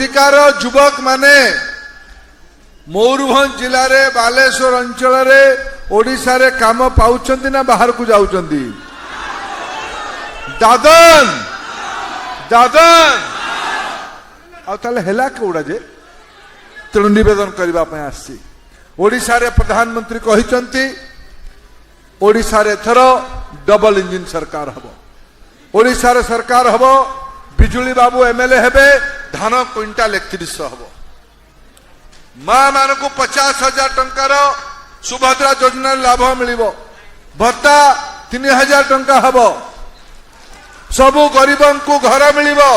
एठिकार युवक माने मयूरभंज जिले में बालेश्वर अंचल ओडिशा रे काम पाउछंती ना बाहर को जाउछंती दादन दादन आ ताले हेला कोडा जे तेणु निवेदन करबा पय आसी ओडिशा रे प्रधानमंत्री कहिसंती ओडिशा रे थर डबल इंजिन सरकार हबो ओडिशा रे सरकार हबो बिजुली बाबू एमएलए हेबे धान क्विंटाल 3100 हबो मां मान को 50,000 टंकार सुभद्रा योजना लाभ मिलिबो भत्ता 3,000 टंका हबो सबु गरीबन को घर मिलिबो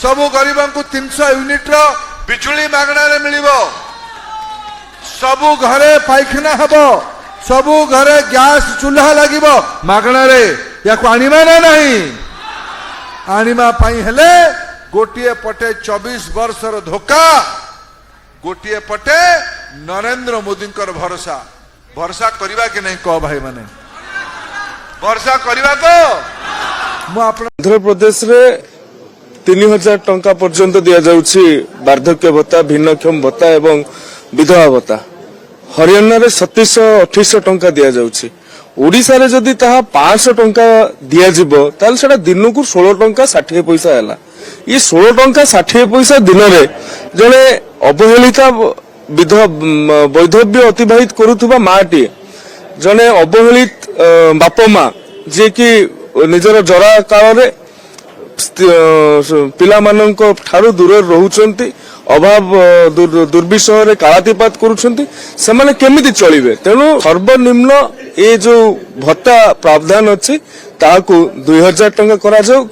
सबु गरीबन को 300 यूनिट रो बिजुली मागणा रे मिलिबो सबु घरे पाइखाना हबो सबु घरे गैस चूल्हा लागिबो मागणा रे या को आनिमा ना नहीं आनिमा पाई हेले गोटिए पटे 24 वर्षर धोखा गोटिए पटे नरेंद्र मोदी भरोसा भरोसा करवा कि नहीं कह भाई माने भरोसा करवा तो आंध्र प्रदेश रे 3,000 टंका पर्यंत दिया जाउछि वार्धक्य भत्ता भिन्नक्षम भत्ता एवं विधवा भत्ता हरियाणा रे 2700-2800 टंका दिया जाउछि ओडिशा रे जदि ताहा 500 टंका दिया जिवो ताल सेटा दिन को 16 टंका 60 पैसा हैला ये 16 टंका 60 पैसा दिन रे जने अवहेलिता वैधव्य अतिबाहित करुथुबा माटी जने अवहेलित बाप माँ जे कि निजर जरा काल रे पिला माननको ठारू दूर रहउचंती अभाव दुर्विषह रे कालातिपात करूछंती सेमाने केमिति चलिबे तेनु सर्वनिम्न ए जो भत्ता प्रावधान अछि ताकू 2,000 टंका करा जाऊ।